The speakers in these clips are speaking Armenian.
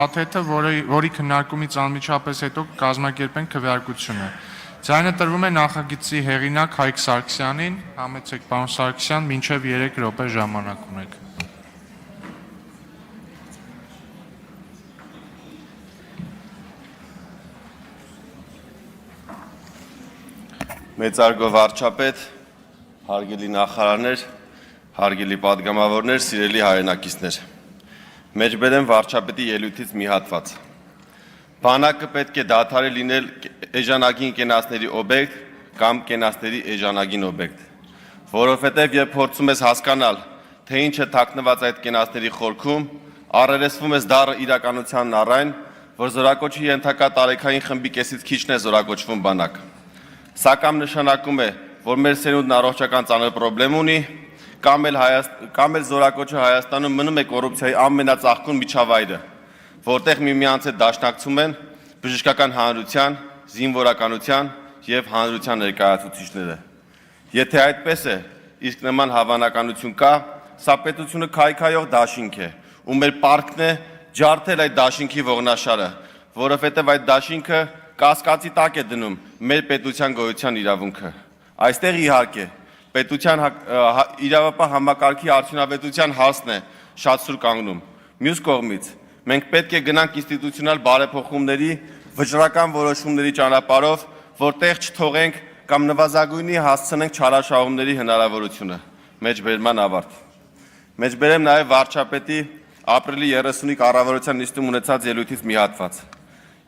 Փաթեթը, որի քննարկումից անմիջապես հետո կազմակերպենք քվեարկությունը։ Ձայնը տրվում է նախագծի հեղինակ Հայկ Սարգսյանին, համեցեք պարոն Սարգսյան, մինչև 3 րոպե ժամանակ ունեք։ Մեծարգո վարչապետ, հարգելի նախարարներ, հարգելի պատգամավորներ, սիրելի հայրենակիցներ։ Մեջբերեմ վարչապետի ելույթից մի հատված։ Բանակը պետք է դադարի լինել էժանագին կենացների օբյեկտ կամ կենացների էժանագին օբյեկտ, որովհետև երբ փորձում ես հասկանալ, թե ինչ է թաքնված այդ կենացների խորքում, առերեսվում ես դառը իրականությանն առայն, որ զորակոչի ենթակա տարեքային խմբի կեսից քիչն է զորակոչվում բանակ։ Սակայն նշանակում է, որ մեր սերունդն առողջական ծանր պրոբլեմ ունի, կամ էլ զորակոչը Հայաստանում մնում է կոռուպցիայի ամենածաղկուն միջավայրը, որտեղ միմյանց հետ դաշնակցում են բժշկական հանրության, զինվորականության եւ հանրության ներկայացուցիչները։ Եթե այդպես է, իսկ նման հավանականություն կա, սա պետությունը քայքայող դաշինք է, ու մեր պարտքն է ջարդել այդ դաշինքի ողնաշարը, որովհետև այդ դաշինքը կասկածի տակ է դնում մեր պետության գոյության իրավունքը։ Այստեղ իհարկե պետության իրավապահ համակարգի արդյունավետության հարցն է շատ սուր կանգնում։ Մյուս կողմից մենք պետք է գնանք ինստիտուցիոնալ բարեփոխումների, վճռական որոշումների ճանապարհով, որտեղ չթողենք կամ նվազագույնի հասցնենք չարաշահումների հնարավորությունը։ Մեջբերման ավարտ։ Մեջբերեմ նաև վարչապետի ապրիլի 30-ի կառավարության նիստում ունեցած ելույթից մի հատված։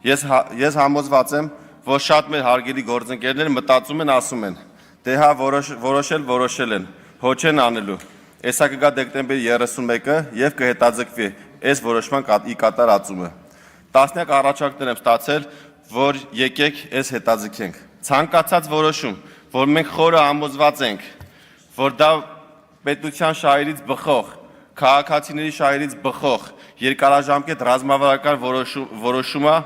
Ես համոզված եմ, որ շատ մեր հարգելի գործընկերներ մտածում են, ասում են. դե հա որոշել են, հո չեն անելու։ Էսա կգա դեկտեմբերի 31-ը եւ կհետաձգվի այս որոշման ի կատարածումը։ Տասնյակ առաջարկներ եմ ստացել, որ եկեք այս հետաձգենք։ Ցանկացած որոշում, որ մենք խորը համոզված ենք, որ դա պետության շահերից բխող, քաղաքացիների շահերից բխող, երկարաժամկետ ռազմավարական որոշում է,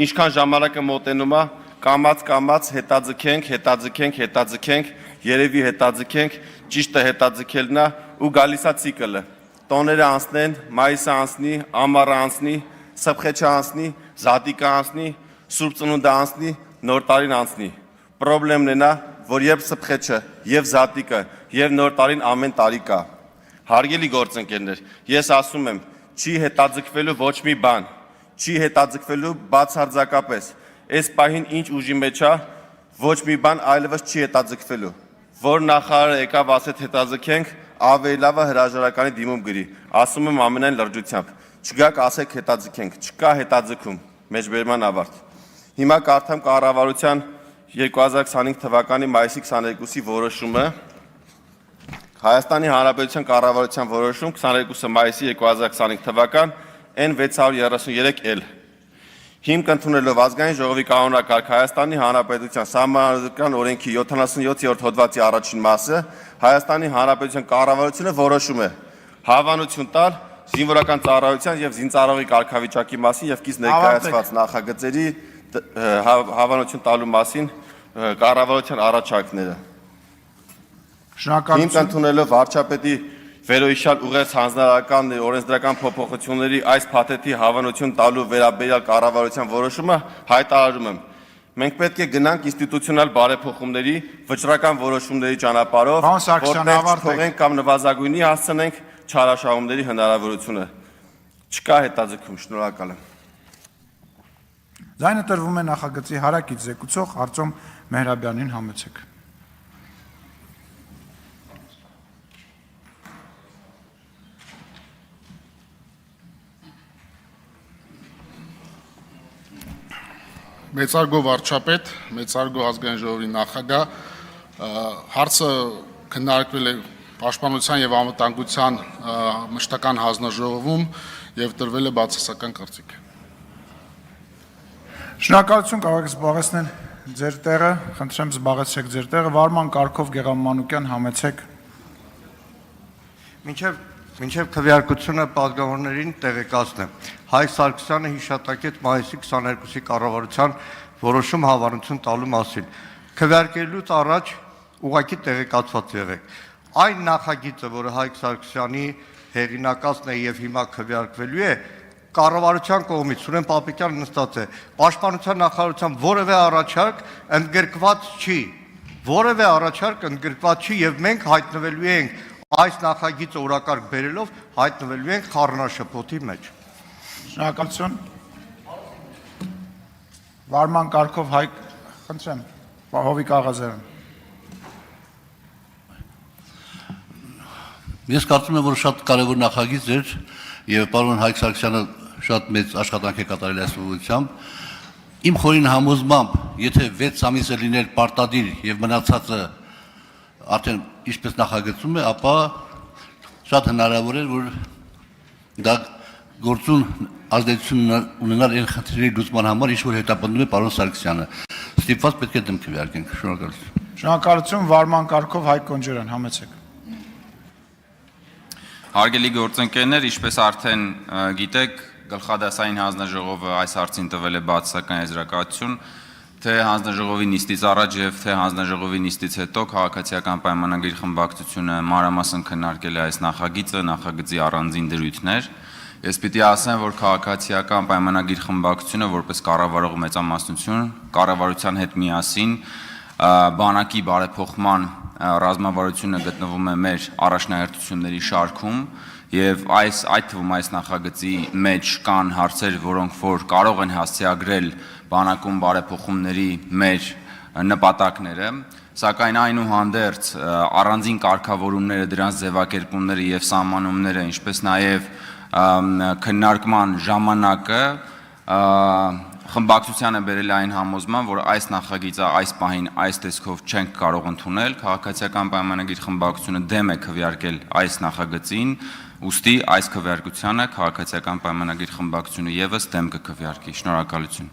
ինչքան ժամանակը մոտենում է, կամաց հետաձգենք, երևի հետաձգենք, ճիշտը հետաձգելն է ու գալիս է ցիկլը։ Տոները անցնեն, մայիսը անցնի, ամառը անցնի, սփխեչը անցնի, զատիկը անցնի, Սուրբ Ծնունդը անցնի, Նոր տարին անցնի։ Պրոբլեմն է նա, որ երբ սփխեչը եւ զատիկը եւ Նոր տարին ամեն տարի կա։ Հարգելի գործընկերներ, ես ասում եմ, չի հետաձգվելու ոչ մի բան, չի հետաձգվելու բացարձակապես։ Այս պահին ինչ ուժի մեջ է, ոչ մի բան այլևս չի հետաձգվելու։ Որ նախարարը եկավ ասեց հետաձգենք, ավելի լավ է հրաժարականի դիմում գրի։ Ասում եմ ամենայն լրջությամբ, չգաք ասեք հետաձգենք, չկա հետաձգում, մեջբերման ավարտ։ Հիմա կարդամ կառավարության 2025 թվականի մայիսի 22-ի որոշումը, Հայաստանի Հանրապետության կառավարության որոշում 22 մայիսի 2025 թվական N633L Հիմք ընդունելով ազգային ժողովի կանոնակարգ Հայաստանի Հանրապետության Սահմանադրական օրենքի 77-րդ հոդվածի առաջին մասը Հայաստանի Հանրապետության կառավարությունը որոշում է հավանություն տալ զինվորական ծառայության եւ զինծառայողի կարգավիճակի մասին եւ կից ներկայացված նախագծերի հավանություն տալու մասին կառավարության առաջարկները։ Հիմք ընդունելով վարչապետի վերոհիշյալ ուղերձ հանձնարարական օրենսդրական փոփոխությունների այս փաթեթի հավանություն տալու վերաբերյալ կառավարության որոշումը հայտարարում եմ։ Մենք պետք է գնանք ինստիտուցիոնալ բարեփոխումների, վճռական որոշումների ճանապարհով, որտեղ չթողենք կամ նվազագույնի հասցնենք չարաշահումների հնարավորությունը։ Չկա հետաձգում, շնորհակալ եմ։ Ձայնը տրվում է նախագծի հարակից զեկուցող Արտյոմ Մեհրաբյանին, համեցեք։ Մեծարգո վարչապետ, մեծարգո ազգային ժողովի նախագահ, հարցը քննարկվել է Պաշտպանության եւ անվտանգության մշտական հանձնաժողովում եւ տրվել է բացասական կարծիք։ Շնորհակալություն, կարող եք զբաղեցնել ձեր տեղը, խնդրեմ զբաղեցրեք ձեր տեղը, Վարման կարգով Գեղամ Մանուկյան, համեցեք։ Մինչև քվեարկությունը պատգամավորներին տեղեկացնեմ։ Հայկ Սարգսյանը հիշատակեց մայիսի 22-ի կառավարության որոշում հավանություն տալու մասին։ Քվեարկելուց առաջ ուղղակի տեղեկացված եղեք։ Այն նախագիծը, որը Հայկ Սարգսյանի հեղինակածն է եւ հիմա քվեարկվելու է, կառավարության կողմից Սուրեն Պապիկյանը նստած է, պաշտպանության նախարարության որևէ առաջարկ ընդգրկված չի, եւ մենք հայտնվելու ենք այս նախագիծը օրակարգ բերելով հայտնվելու ենք խառնաշփոթի մեջ։ Շնորհակալություն։ Վարման կարգով Հայկ, խնդրեմ, Հովիկ Աղազարյան։ Ես կարծում եմ, որ շատ կարևոր նախագիծ էր եւ պարոն Հայկ Սարգսյանը շատ մեծ աշխատանք է կատարել այս ուղղությամբ։ Իմ խորին համոզմամբ, եթե 6 ամիս է լիներ պարտադիր եւ մնացածը արդեն ինչպես նախագծում է, ապա շատ հնարավոր էր, որ դա գործուն ազդեցություն ունենալ այն խնդիրների լուծման համար, ինչ որ հետապնդում է պարոն Սարգսյանը։ Ստիպված պետք է դեմ քվեարկենք։ Շնորհակալություն։ Շնորհակալություն, վարման կարգով Հայկ Կոնջարյան, համեցեք։ Հարգելի գործընկերներ, ինչպես արդեն գիտեք, Գլխադասային հանձնաժողովը այս հարցին տվել է բացասական եզրակացություն, թե հանձնաժողովի նիստից առաջ եւ թե հանձնաժողովի նիստից հետո քաղաքացիական պայմանագրի խմբակցությունը մանրամասն քննարկել է այս նախագիծը, նախագծի առանձին դրույթներ։ Ես պիտի ասեմ, որ քաղաքացիական պայմանագրի խմբակցությունը որպես կառավարող մեծամասնություն, կառավարության հետ միասին բանակի բարեփոխման ռազմավարությունը գտնվում է մեր առաջնահերթությունների շարքում եւ այդ թվում այս նախագծի մեջ կան հարցեր, որոնք որ կարող են հասցեագրել բանակում բարեփոխումների մեր նպատակները, սակայն այնուհանդերձ առանձին կարգավորումները, դրանց ձևակերպումները եւ սահմանումները, ինչպես նաեւ քննարկման ժամանակը խմբակցությանը բերել այն համոզման, որ այս նախագիծը այս պահին այս տեսքով չենք կարող ընդունել, քաղաքացիական պայմանագրի խմբակցությունը դեմ է քվեարկել այս նախագծին, ուստի այս քվեարկությանը քաղաքացիական պայմանագրի խմբակցությունը եւս դեմ կքվեարկի։ Շնորհակալություն։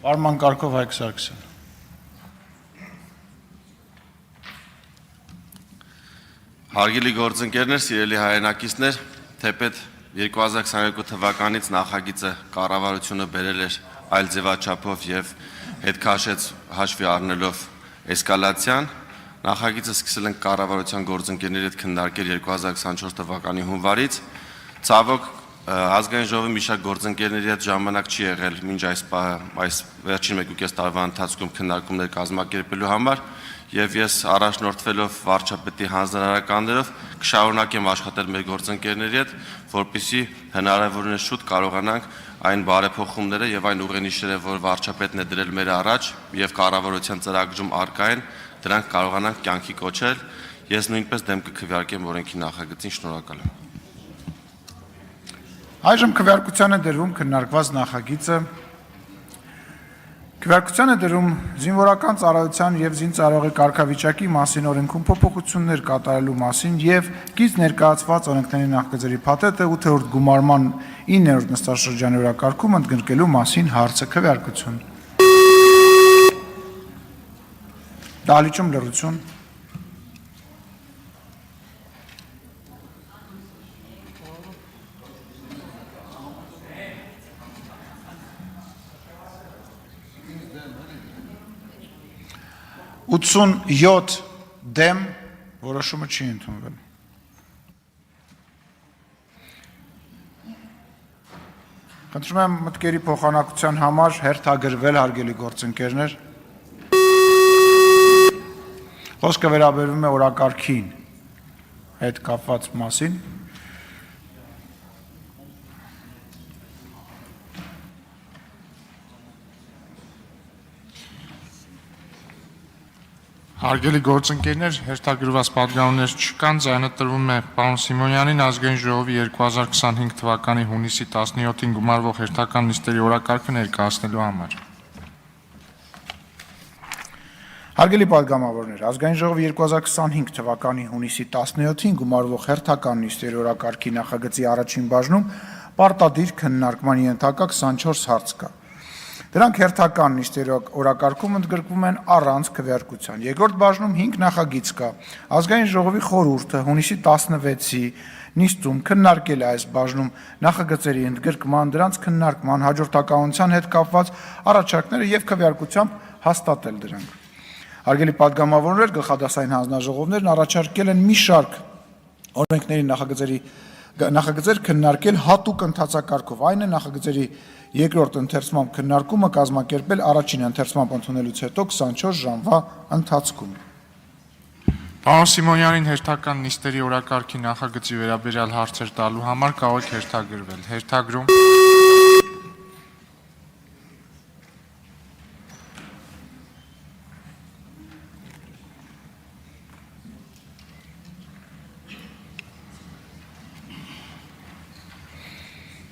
Վարման կարգով Հայկ Սարգսյան։ Հարգելի գործընկերներ, սիրելի հայրենակիցներ, թեպետ 2022 թվականից նախագիծը կառավարությունը բերել էր այլ ձևաչափով եւ հետ քաշեց հաշվի առնելով էսկալացիան, նախագիծը սկսել են կառավարության գործընկերների հետ քննարկել 2024 թվականի հունվարից, ցավոք ազգային ժողովի մի շարք գործընկերների հետ ժամանակ չի եղել մինչ այս վերջին 1.5 տարվա ընթացքում քննարկումներ կազմակերպելու համար եւ ես առաջնորդվելով վարչապետի հանձնարարականներով կշարունակեմ աշխատել մեր գործընկերների հետ, որպեսզի հնարավորինս շուտ կարողանանք այն բարեփոխումները եւ այն ուղենիշերը, որ վարչապետն է դրել մեր առաջ եւ կառավարության ծրագրում արկա են, դրանք կարողանանք կյանքի կոչել։ Ես նույնպես դեմ կքվեարկեմ օրենքի նախագծին։ Շնորհակալ եմ։ Այժմ քվեարկության է դրվում քննարկված նախագիծը։ Քվեարկության է դրում զինվորական ծառայության եւ զինծառայողի կարգավիճակի մասին օրենքում փոփոխություններ կատարելու մասին եւ գիծ ներկայացված օրենքների նախագծերի փաթեթը 8-րդ գումարման 9-րդ նստաշրջանի օրակարգում ընդգրկելու մասին հարցը քվեարկություն։ Դահլիճում լռություն։ Ութսունյոթ դեմ, որոշումը չի ընդունվել։ Խնդրում եմ մտքերի փոխանակության համար հերթագրվել հարգելի գործընկերներ։ Խոսքը վերաբերվում է օրակարգին հետ կապված մասին։ Հարգելի գործընկերներ, հերթագրված պատգամներ չկան, ձայնը տրվում է պարոն Սիմոնյանին ազգային ժողովի 2025 թվականի հունիսի 17-ին գումարվող հերթական նիստերի օրակարգը ներկայացնելու համար։ Հարգելի պատգամավորներ, ազգային ժողովի 2025 թվականի հունիսի 17-ին գումարվող հերթական նիստերի օրակարգի նախագծի առաջին բաժնում պարտադիր քննարկման ենթակա 24 հարց կա։ Դրանք հերթական նիստերի օրակարգում ընդգրկվում են առանց քվեարկության։ Երկրորդ բաժնում 5 նախագիծ կա։ Ազգային ժողովի խորհուրդը հունիսի 16-ի նիստում քննարկել է այս բաժնում նախագծերի ընդգրկման, դրանց քննարկման հաջորդականության հետ կապված առաջարկները եւ քվեարկությամբ հաստատել դրանք։ Հարգելի պատգամավորներ, գլխադասային հանձնաժողովներն առաջարկել են մի շարք օրենքների նախագծերի նախագծեր քննարկել հատուկ ընթացակարգով։ Այն է նախագծերի երկրորդ ընթերցման քննարկումը կազմակերպել առաջին ընթերցման ընդունելուց հետո 24 ժամվա ընթացքում։ Պարոն Սիմոնյանին հերթական նիստերի օրակարգի նախագծի վերաբերյալ հարցեր տալու համար կարող եք հերթագրվել։ Հերթագրում։